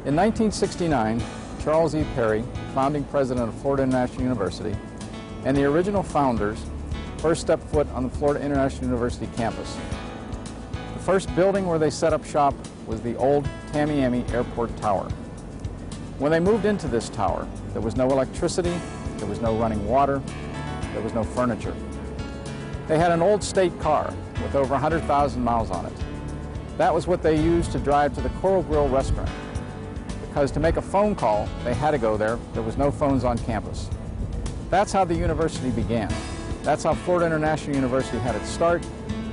In 1969, Charles E. Perry, founding president of Florida International University, and the original founders first stepped foot on the Florida International University campus. The first building where they set up shop was the old Tamiami Airport Tower. When they moved into this tower, there was no electricity, there was no running water, there was no furniture. They had an old state car with over 100,000 miles on it. That was what they used to drive to the Coral Grill restaurant. Because to make a phone call, they had to go there. There was no phones on campus. That's how the university began. That's how Florida International University had its start,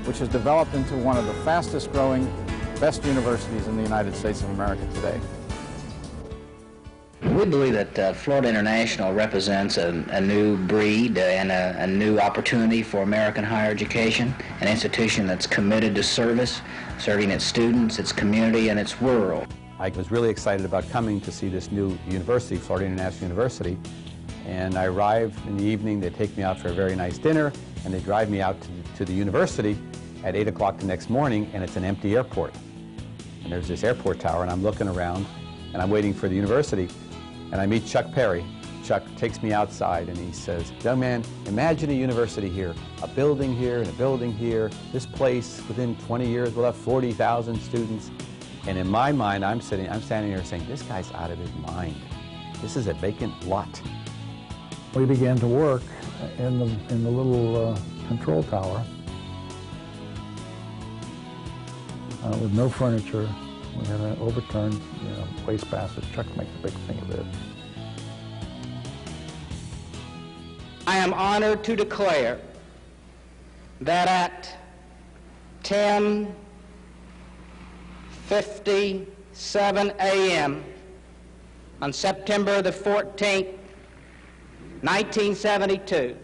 which has developed into one of the fastest growing, best universities in the United States of America today. We believe that Florida International represents a new breed and a new opportunity for American higher education, an institution that's committed to service, serving its students, its community, and its world. I was really excited about coming to see this new university, Florida International University, and I arrived in the evening. They take me out for a very nice dinner, and they drive me out to the university at 8 o'clock the next morning, and it's an empty airport. And there's this airport tower, and I'm looking around, and I'm waiting for the university, and I meet Chuck Perry. Chuck takes me outside, and he says, "Young man, imagine a university here, a building here and a building here. This place, within 20 years, will have 40,000 students." And in my mind, I'm standing here saying, this guy's out of his mind. This is a vacant lot. We began to work in the little control tower with no furniture. We had an overturned wastebasket. Chuck makes a big thing of it. I am honored to declare that at 10:57 a.m. on September the 14th, 1972,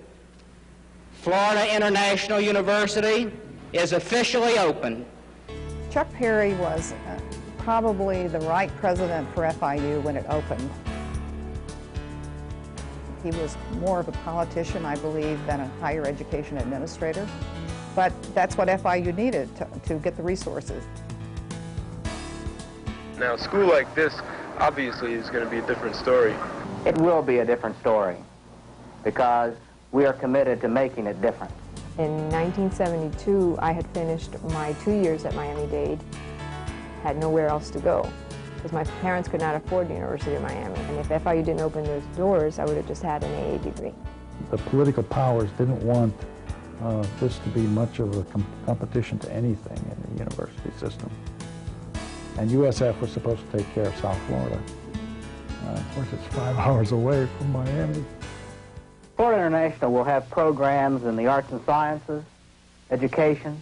Florida International University is officially open. Chuck Perry was probably the right president for FIU when it opened. He was more of a politician, I believe, than a higher education administrator. But that's what FIU needed to get the resources. Now, a school like this obviously is going to be a different story. It will be a different story because we are committed to making it different. In 1972, I had finished my 2 years at Miami-Dade, had nowhere else to go, because my parents could not afford the University of Miami. And if FIU didn't open those doors, I would have just had an AA degree. The political powers didn't want this to be much of a competition to anything in the university system. And USF was supposed to take care of South Florida. Of course, it's 5 hours away from Miami. Florida International will have programs in the arts and sciences, education,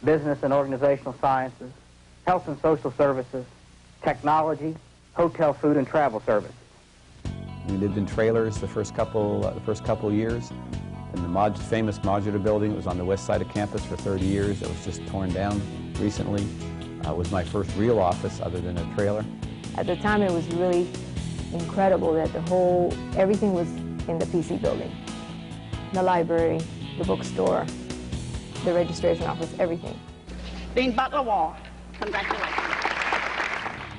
business and organizational sciences, health and social services, technology, hotel, food, and travel services. We lived in trailers the first couple years. In the famous modular building, it was on the west side of campus for 30 years. It was just torn down recently. It was my first real office other than a trailer. At the time, it was really incredible that everything was in the PC building. The library, the bookstore, the registration office, everything. Dean Butler Wall, congratulations.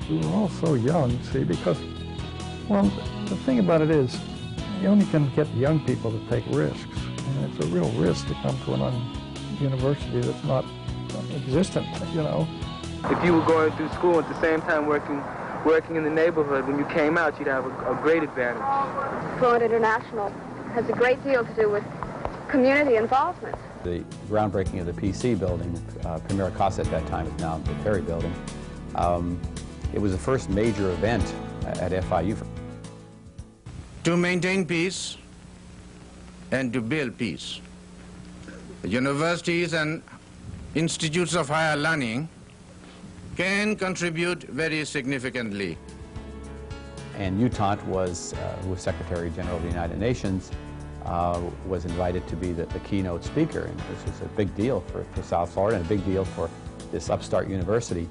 We were all so young, see, because, well, the thing about it is, you only can get young people to take risks. And it's a real risk to come to a university that's not existent, you know. If you were going through school at the same time working in the neighborhood, when you came out, you'd have a great advantage. Florida International has a great deal to do with community involvement. The groundbreaking of the PC building, Premier Casa at that time is now the Perry building. It was the first major event at FIU. To maintain peace and to build peace, universities and institutes of higher learning can contribute very significantly. And UTAUNT was, who was Secretary General of the United Nations, was invited to be the keynote speaker. And this was a big deal for South Florida and a big deal for this upstart university.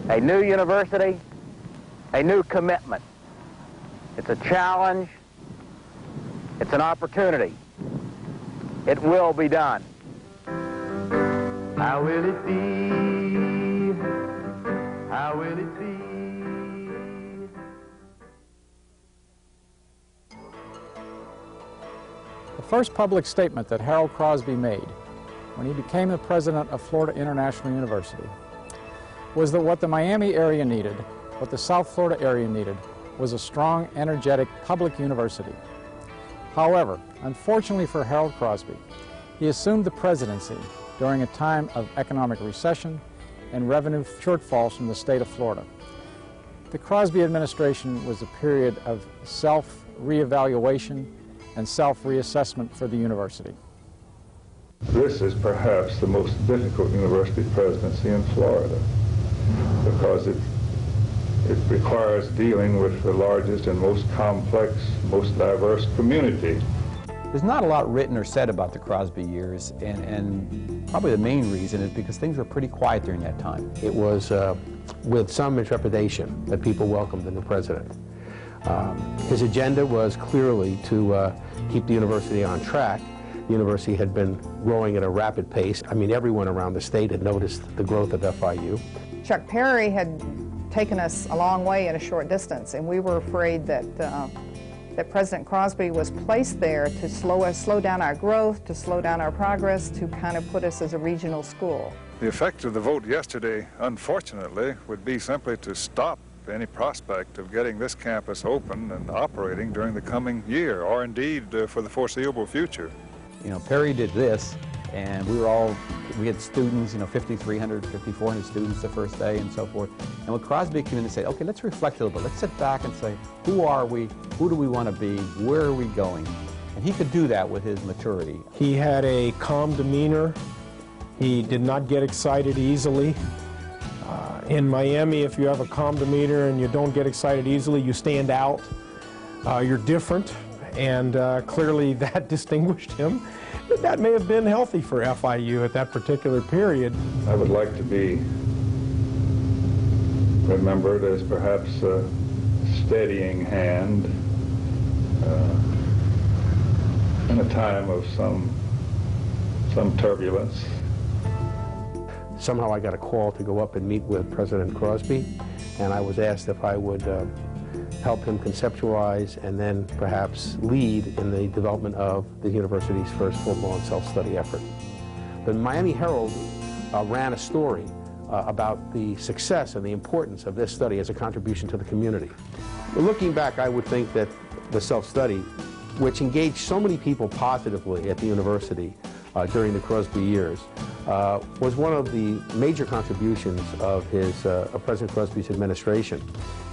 A new university, a new commitment. It's a challenge. It's an opportunity. It will be done. How will it be how will it be? The first public statement that Harold Crosby made when he became the president of Florida International University was that what the Miami area needed, what the South Florida area needed, was a strong, energetic public university. However, unfortunately for Harold Crosby, he assumed the presidency during a time of economic recession and revenue shortfalls from the state of Florida. The Crosby administration was a period of self-reevaluation and self-reassessment for the university. This is perhaps the most difficult university presidency in Florida because it requires dealing with the largest and most complex, most diverse community. There's not a lot written or said about the Crosby years, and probably the main reason is because things were pretty quiet during that time. It was with some trepidation that people welcomed the new president. His agenda was clearly to keep the university on track. The university had been growing at a rapid pace. I mean, everyone around the state had noticed the growth of FIU. Chuck Perry had taken us a long way in a short distance, and we were afraid that that President Crosby was placed there to slow down our growth, to slow down our progress, to kind of put us as a regional school. The effect of the vote yesterday, unfortunately, would be simply to stop any prospect of getting this campus open and operating during the coming year, or indeed for the foreseeable future. You know, Perry did this, and we had students, 5,300, 5,400 students the first day and so forth. And when Crosby came in and said, okay, let's reflect a little bit. Let's sit back and say, who are we? Who do we want to be? Where are we going? And he could do that with his maturity. He had a calm demeanor. He did not get excited easily. In Miami, if you have a calm demeanor and you don't get excited easily, you stand out. You're different, and clearly that distinguished him. That may have been healthy for FIU at that particular period. I would like to be remembered as perhaps a steadying hand in a time of some turbulence. Somehow I got a call to go up and meet with President Crosby, and I was asked if I would help him conceptualize and then perhaps lead in the development of the university's first full-blown self-study effort. The Miami Herald ran a story about the success and the importance of this study as a contribution to the community. Looking back, I would think that the self-study, which engaged so many people positively at the university during the Crosby years, was one of the major contributions of President Crosby's administration.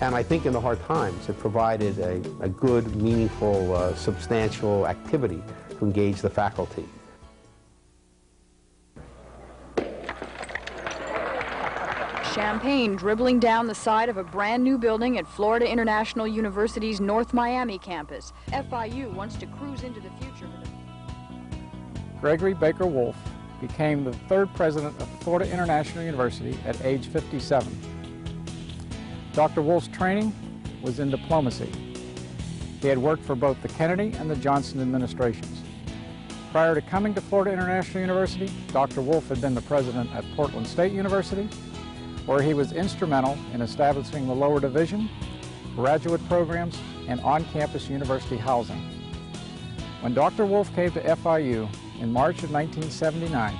And I think in the hard times, it provided a good, meaningful, substantial activity to engage the faculty. Champagne dribbling down the side of a brand new building at Florida International University's North Miami campus. FIU wants to cruise into the future. Gregory Baker Wolfe became the third president of Florida International University at age 57. Dr. Wolfe's training was in diplomacy. He had worked for both the Kennedy and the Johnson administrations. Prior to coming to Florida International University, Dr. Wolfe had been the president at Portland State University, where he was instrumental in establishing the lower division, graduate programs, and on-campus university housing. When Dr. Wolfe came to FIU in March of 1979,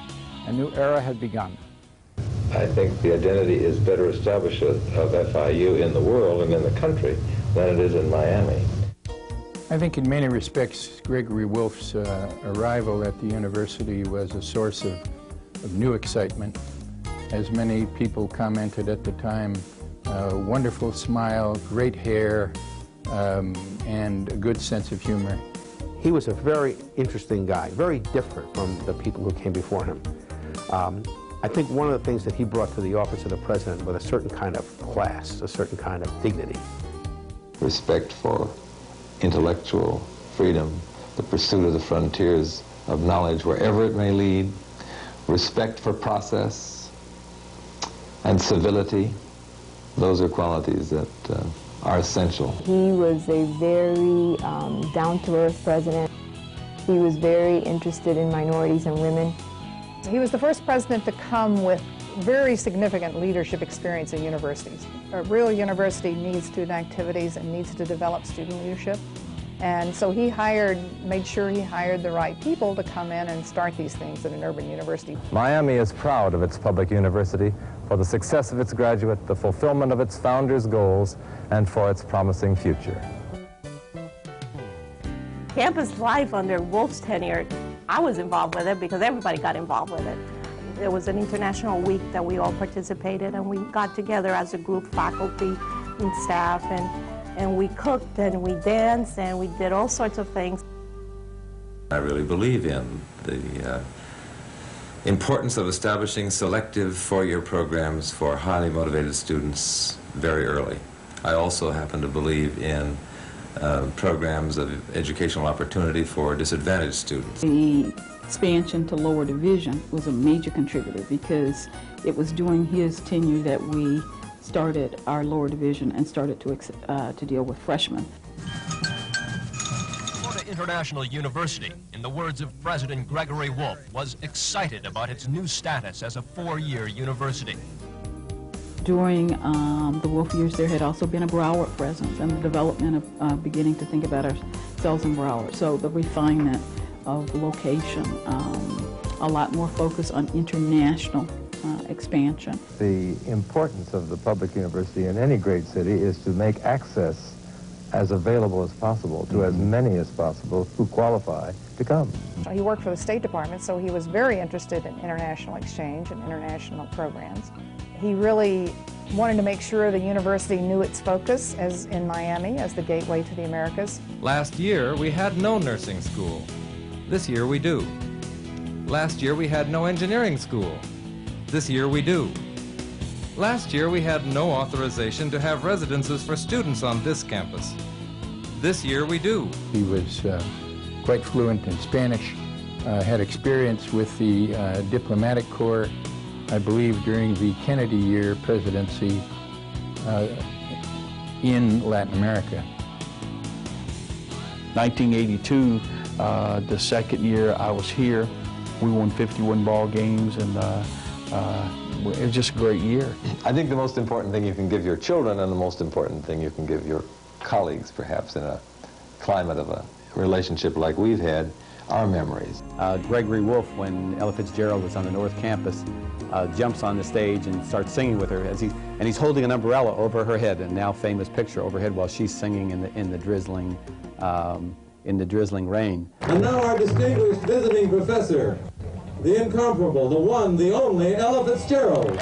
a new era had begun. I think the identity is better established of FIU in the world and in the country than it is in Miami. I think in many respects, Gregory Wolfe's arrival at the university was a source of new excitement. As many people commented at the time, wonderful smile, great hair, and a good sense of humor. He was a very interesting guy, very different from the people who came before him. I think one of the things that he brought to the office of the president was a certain kind of class, a certain kind of dignity. Respect for intellectual freedom, the pursuit of the frontiers of knowledge wherever it may lead, respect for process, and civility. Those are qualities that are essential. He was a very down-to-earth president. He was very interested in minorities and women. He was the first president to come with very significant leadership experience in universities. A real university needs student activities and needs to develop student leadership. And so he made sure he hired the right people to come in and start these things at an urban university. Miami is proud of its public university for the success of its graduate, the fulfillment of its founders' goals, and for its promising future. Campus life under Wolf's tenure, I was involved with it because everybody got involved with it. There was an international week that we all participated, and we got together as a group, faculty and staff, and we cooked and we danced and we did all sorts of things. I really believe in the importance of establishing selective four-year programs for highly motivated students very early. I also happen to believe in programs of educational opportunity for disadvantaged students. The expansion to lower division was a major contributor because it was during his tenure that we started our lower division and started to deal with freshmen. Florida International University, in the words of President Gregory Wolf, was excited about its new status as a four-year university. During the Wolf years, there had also been a Broward presence and the development of beginning to think about ourselves in Broward. So the refinement of location, a lot more focus on international expansion. The importance of the public university in any great city is to make access as available as possible to as many as possible who qualify to come. He worked for the State Department, so he was very interested in international exchange and international programs. He really wanted to make sure the university knew its focus as in Miami as the gateway to the Americas. Last year, we had no nursing school. This year, we do. Last year, we had no engineering school. This year, we do. Last year, we had no authorization to have residences for students on this campus. This year, we do. He was quite fluent in Spanish, had experience with the diplomatic corps, I believe during the Kennedy year presidency in Latin America. 1982, the second year I was here, we won 51 ball games, and it was just a great year. I think the most important thing you can give your children, and the most important thing you can give your colleagues, perhaps, in a climate of a relationship like we've had, are memories. Gregory Wolf, when Ella Fitzgerald was on the North Campus, jumps on the stage and starts singing with her, and he's holding an umbrella over her head, a now famous picture overhead while she's singing in the drizzling rain. And now our distinguished visiting professor, the incomparable, the one, the only Ella Fitzgerald.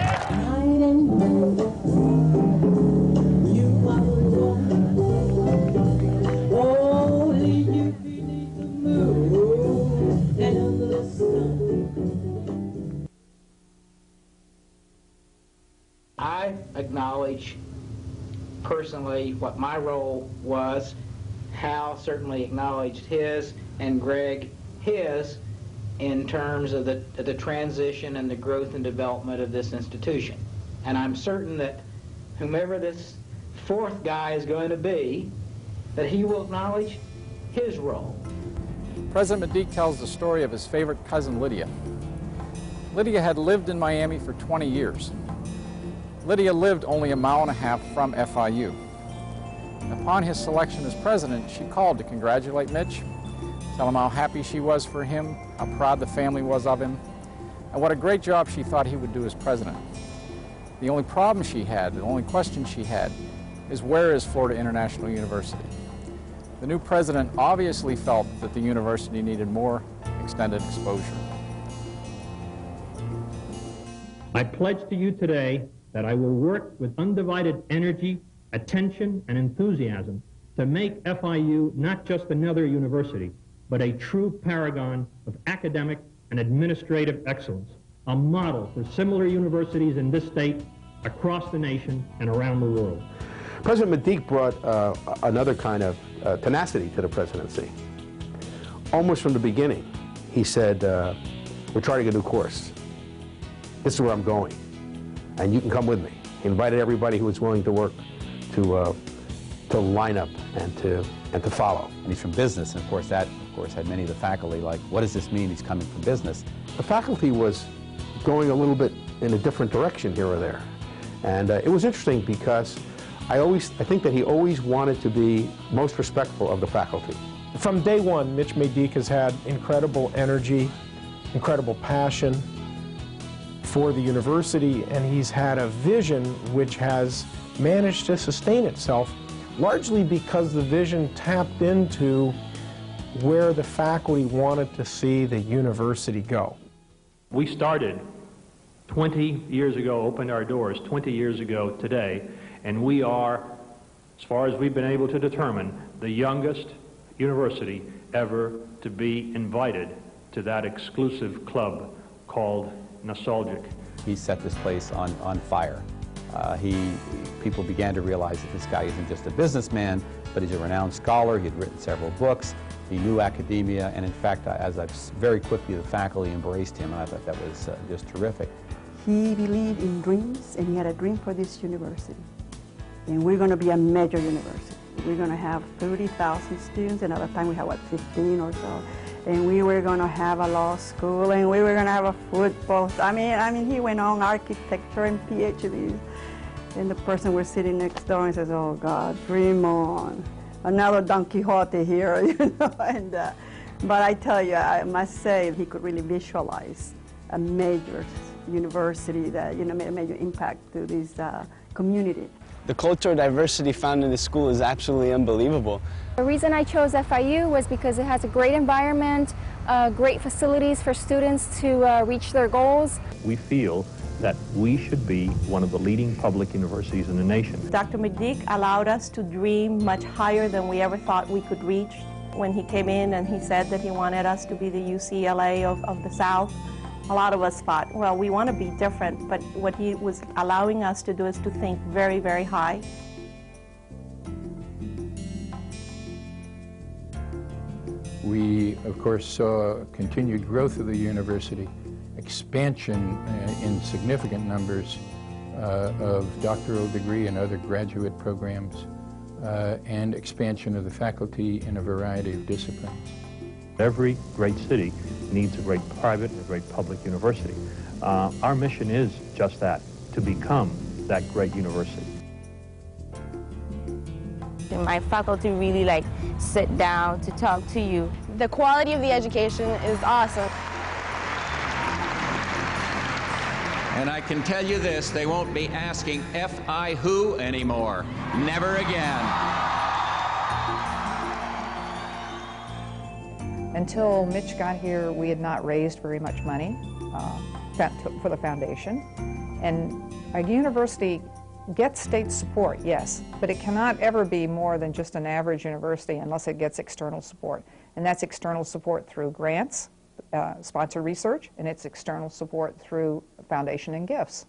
I acknowledge personally what my role was. Hal certainly acknowledged his, and Greg his, in terms of the transition and the growth and development of this institution. And I'm certain that whomever this fourth guy is going to be, that he will acknowledge his role. President Medique tells the story of his favorite cousin, Lydia. Lydia had lived in Miami for 20 years. Lydia lived only a mile and a half from FIU. Upon his selection as president, she called to congratulate Mitch, tell him how happy she was for him, how proud the family was of him, and what a great job she thought he would do as president. The only problem she had, the only question she had, is where is Florida International University? The new president obviously felt that the university needed more extended exposure. I pledge to you today that I will work with undivided energy, attention, and enthusiasm to make FIU not just another university, but a true paragon of academic and administrative excellence, a model for similar universities in this state, across the nation, and around the world. President Medique brought another kind of tenacity to the presidency. Almost from the beginning, he said, we're charting a new course. This is where I'm going, and you can come with me. He invited everybody who was willing to work to line up and to follow. And he's from business, and of course that had many of the faculty like, what does this mean he's coming from business? The faculty was going a little bit in a different direction here or there. And it was interesting because I think that he always wanted to be most respectful of the faculty. From day one, Mitch Maydick has had incredible energy, incredible passion for the university, and he's had a vision which has managed to sustain itself, largely because the vision tapped into where the faculty wanted to see the university go. We started 20 years ago, opened our doors 20 years ago today, and we are, as far as we've been able to determine, the youngest university ever to be invited to that exclusive club called Nostalgic. He set this place on fire. People began to realize that this guy isn't just a businessman, but he's a renowned scholar. He had written several books. He knew academia, and in fact, very quickly the faculty embraced him, and I thought that was just terrific. He believed in dreams, and he had a dream for this university. And we're going to be a major university. We're going to have 30,000 students, and at the time we had, what, 15 or so. And we were going to have a law school, and we were going to have a football. I mean, he went on architecture and PhDs. And the person was sitting next door and says, "Oh God, dream on. Another Don Quixote here," you know. And, but I tell you, I must say, he could really visualize a major university that, you know, made a major impact to this community. The cultural diversity found in the school is absolutely unbelievable. The reason I chose FIU was because it has a great environment, great facilities for students to reach their goals. We feel that we should be one of the leading public universities in the nation. Dr. Maydick allowed us to dream much higher than we ever thought we could reach. When he came in and he said that he wanted us to be the UCLA of the South, a lot of us thought, well, we want to be different, but what he was allowing us to do is to think very, very high. We, of course, saw continued growth of the university, expansion in significant numbers of doctoral degree and other graduate programs, and expansion of the faculty in a variety of disciplines. Every great city needs a great private and a great public university. Our mission is just that, to become that great university. My faculty really sit down to talk to you. The quality of the education is awesome. And I can tell you this, they won't be asking F.I. who anymore. Never again. Until Mitch got here, we had not raised very much money for the foundation. And our university gets state support, yes, but it cannot ever be more than just an average university unless it gets external support. And that's external support through grants, sponsored research, and it's external support through foundation and gifts.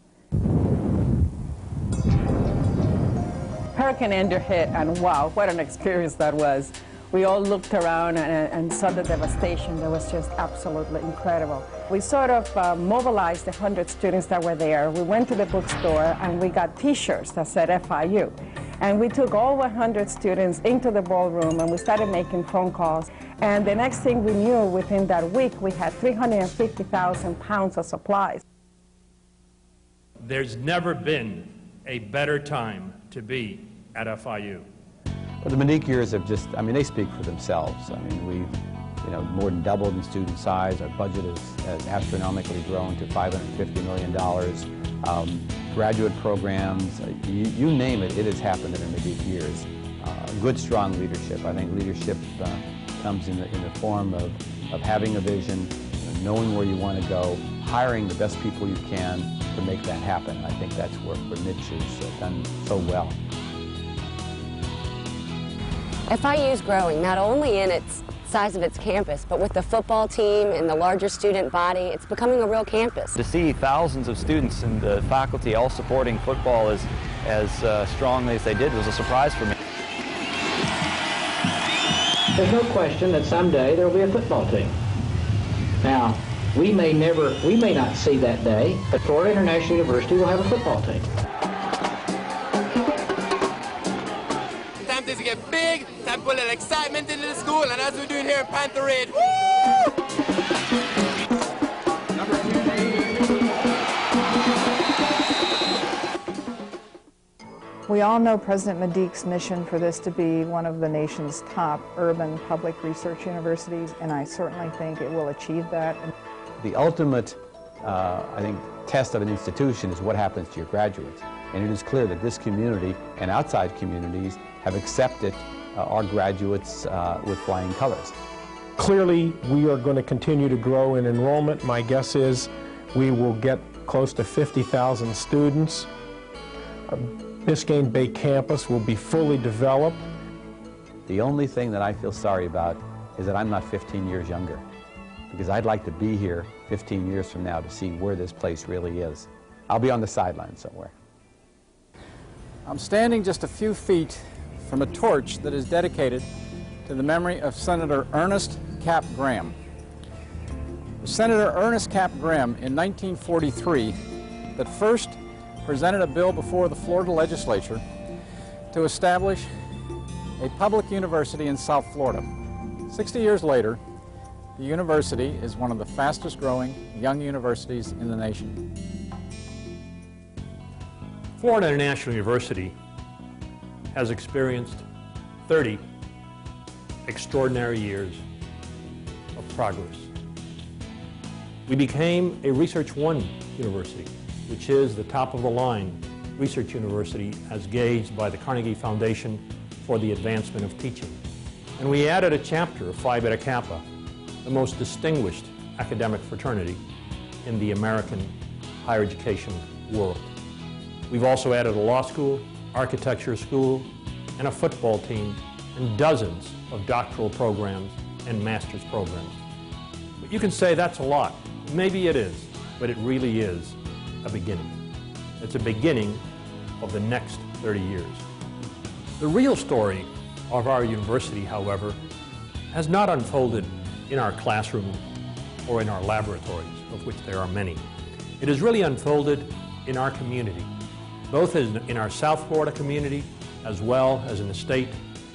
Hurricane Andrew hit, and wow, what an experience that was. We all looked around and saw the devastation that was just absolutely incredible. We sort of mobilized the 100 students that were there. We went to the bookstore and we got T-shirts that said FIU. And we took all 100 students into the ballroom and we started making phone calls. And the next thing we knew, within that week, we had 350,000 pounds of supplies. There's never been a better time to be at FIU. Well, the Maydick years have just, they speak for themselves. We've, more than doubled in student size. Our budget has astronomically grown to $550 million. Graduate programs, you name it, it has happened in the Maydick years. Good, strong leadership. I think leadership comes in the form of having a vision, knowing where you want to go, hiring the best people you can to make that happen. I think that's where Mitch has done so well. FIU is growing, not only in its size of its campus, but with the football team and the larger student body, it's becoming a real campus. To see thousands of students and the faculty all supporting football as strongly as they did was a surprise for me. There's no question that someday there will be a football team. Now, we may not see that day, but Florida International University will have a football team. Time to get big, time to put a little excitement into the school, and as we're doing here in Panther Ridge, woo! We all know President Medique's mission for this to be one of the nation's top urban public research universities, and I certainly think it will achieve that. The ultimate, I think, test of an institution is what happens to your graduates. And it is clear that this community and outside communities have accepted our graduates with flying colors. Clearly, we are going to continue to grow in enrollment. My guess is we will get close to 50,000 students. Biscayne Bay campus will be fully developed. The only thing that I feel sorry about is that I'm not 15 years younger, because I'd like to be here 15 years from now to see where this place really is. I'll be on the sidelines somewhere. I'm standing just a few feet from a torch that is dedicated to the memory of Senator Ernest Capp Graham. Senator Ernest Capp Graham in 1943 that first presented a bill before the Florida legislature to establish a public university in South Florida. 60 years later, the university is one of the fastest growing young universities in the nation. Florida International University has experienced 30 extraordinary years of progress. We became a Research One university, which is the top-of-the-line research university as gauged by the Carnegie Foundation for the Advancement of Teaching. And we added a chapter of Phi Beta Kappa, the most distinguished academic fraternity in the American higher education world. We've also added a law school, architecture school, and a football team, and dozens of doctoral programs and master's programs. But you can say that's a lot. Maybe it is, but it really is a beginning. It's a beginning of the next 30 years. The real story of our university, however, has not unfolded in our classroom or in our laboratories, of which there are many. It has really unfolded in our community, both in our South Florida community, as well as in the state,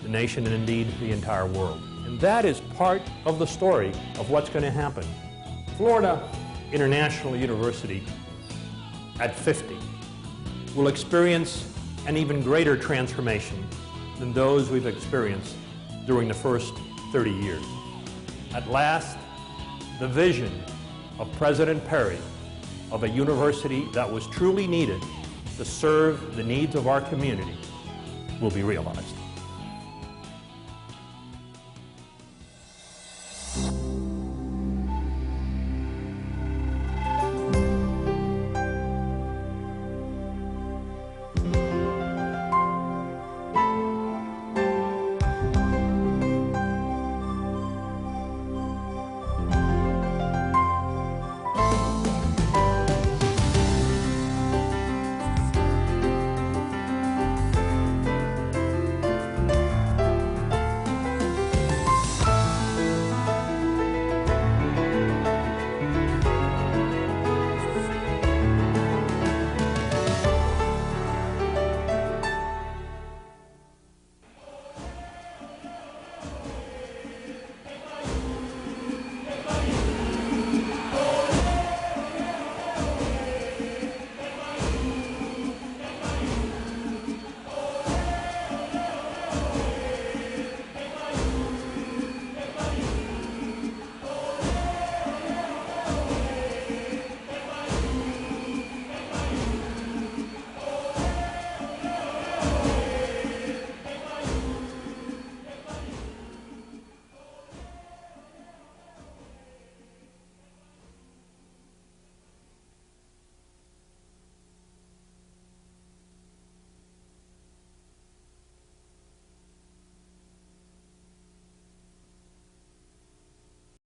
the nation, and indeed the entire world. And that is part of the story of what's going to happen. Florida International University at 50 will experience an even greater transformation than those we've experienced during the first 30 years. At last, the vision of President Perry of a university that was truly needed to serve the needs of our community will be realized.